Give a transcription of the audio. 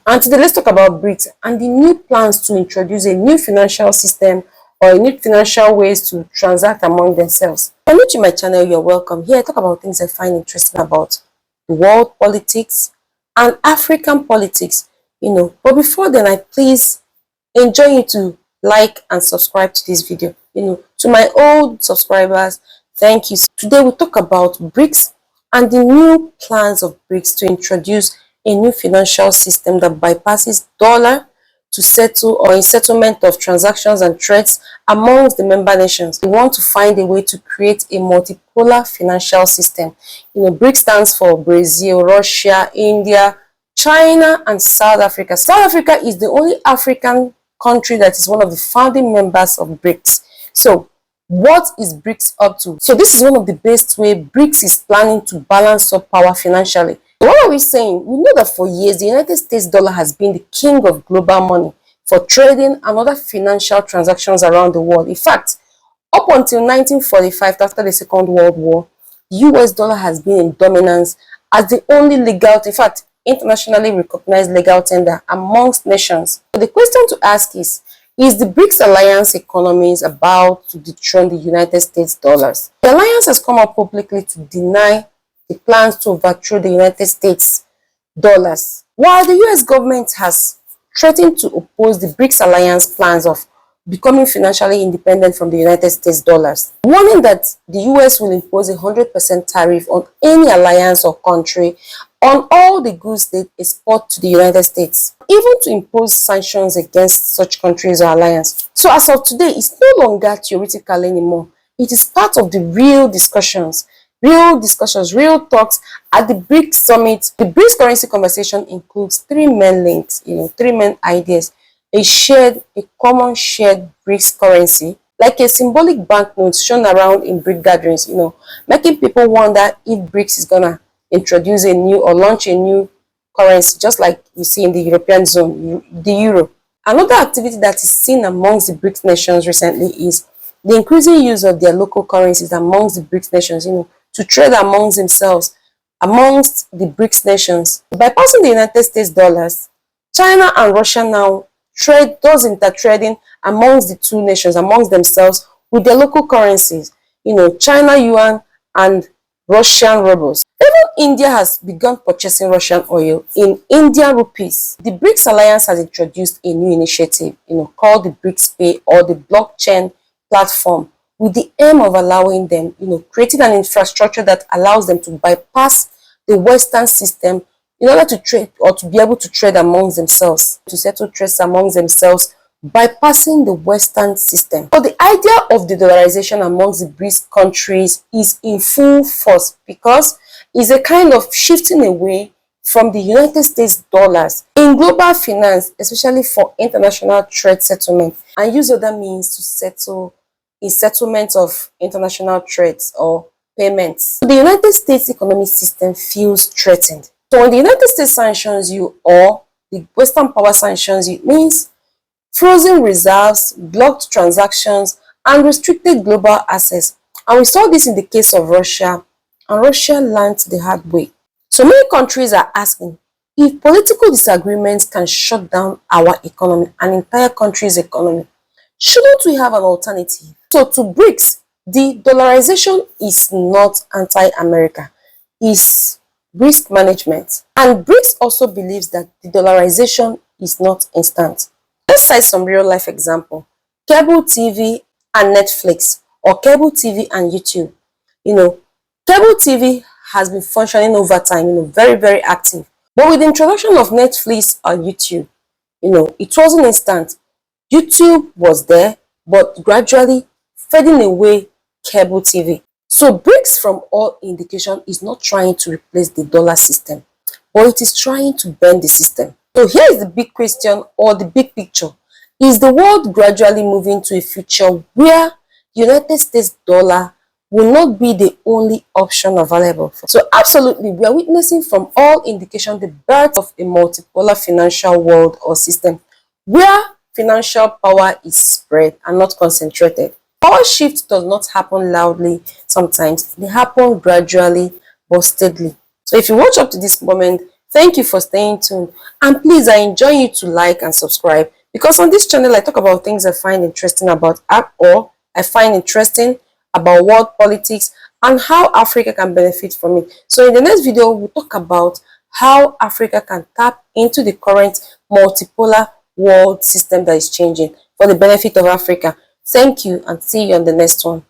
And today, let's talk about BRICS and the new plans to introduce a new financial system or a new financial ways to transact among themselves. If you're new to my channel, you're welcome. Here I talk about things I find interesting about the world politics and African politics. But before then, I please enjoy you to like and subscribe to this video. To my old subscribers, thank you. Today we talk about BRICS and the new plans of BRICS to introduce a new financial system that bypasses dollar to settle or in settlement of transactions and trades amongst the member nations. We want to find a way to create a multipolar financial system. BRICS stands for Brazil, Russia, India, China, and South Africa. South Africa is the only African country that is one of the founding members of BRICS. So what is BRICS up to? So this is one of the best way BRICS is planning to balance up power financially. What are we saying? We know that for years, the United States dollar has been the king of global money for trading and other financial transactions around the world. In fact, up until 1945, after the Second World War, the US dollar has been in dominance as the only legal, in fact, internationally recognized legal tender amongst nations. So the question to ask is the BRICS alliance economies about to dethrone the United States dollars? The alliance has come out publicly to deny the plans to overthrow the United States dollars, while the US government has threatened to oppose the BRICS alliance plans of becoming financially independent from the United States dollars, warning that the US will impose a 100% tariff on any alliance or country on all the goods they export to the United States, even to impose sanctions against such countries or alliance. So as of today, it's no longer theoretical anymore. It is part of the real discussions, real talks at the BRICS summit. The BRICS currency conversation includes three main links, three main ideas: a common shared BRICS currency, like a symbolic banknote shown around in BRICS gatherings, making people wonder if BRICS is gonna introduce a new or launch a new currency, just like we see in the European zone, the euro. Another activity that is seen amongst the BRICS nations recently is the increasing use of their local currencies amongst the BRICS nations, to trade amongst themselves, amongst the BRICS nations. By passing the United States dollars, China and Russia now does intertrading amongst the two nations, amongst themselves, with their local currencies, China yuan and Russian rubles. Even India has begun purchasing Russian oil in Indian rupees. The BRICS alliance has introduced a new initiative, called the BRICS Pay, or the blockchain platform, with the aim of allowing them, creating an infrastructure that allows them to bypass the Western system in order to trade or to be able to trade amongst themselves, to settle trades amongst themselves, bypassing the Western system. So the idea of the dollarization amongst the BRICS countries is in full force because it's a kind of shifting away from the United States dollars in global finance, especially for international trade settlement, and use other means to settle in settlement of international trades or payments. So the United States economic system feels threatened. So when the United States sanctions you, or the Western power sanctions you, it means frozen reserves, blocked transactions, and restricted global access. And we saw this in the case of Russia, and Russia learned the hard way. So many countries are asking if political disagreements can shut down our economy, an entire country's economy. Shouldn't we have an alternative? So to BRICS, the dollarization is not anti-America, it's risk management. And BRICS also believes that the dollarization is not instant. Let's cite some real life example. Cable TV and Netflix, or cable TV and YouTube. Cable TV has been functioning over time, very, very active. But with the introduction of Netflix and YouTube, it wasn't instant. YouTube was there, but gradually fading away cable TV. So BRICS, from all indication, is not trying to replace the dollar system, but it is trying to bend the system. So here is the big question, or the big picture. Is the world gradually moving to a future where the United States dollar will not be the only option available? So absolutely, we are witnessing from all indication the birth of a multipolar financial world or system where financial power is spread and not concentrated. Power shift does not happen loudly sometimes. They happen gradually but steadily. So if you watch up to this moment, Thank you for staying tuned, and please, I enjoy you to like and subscribe, because on this channel I talk about things I find interesting about or I find interesting about world politics and how Africa can benefit from it. So in the next video, we'll talk about how Africa can tap into the current multipolar world system that is changing for the benefit of Africa. Thank you, and see you on the next one.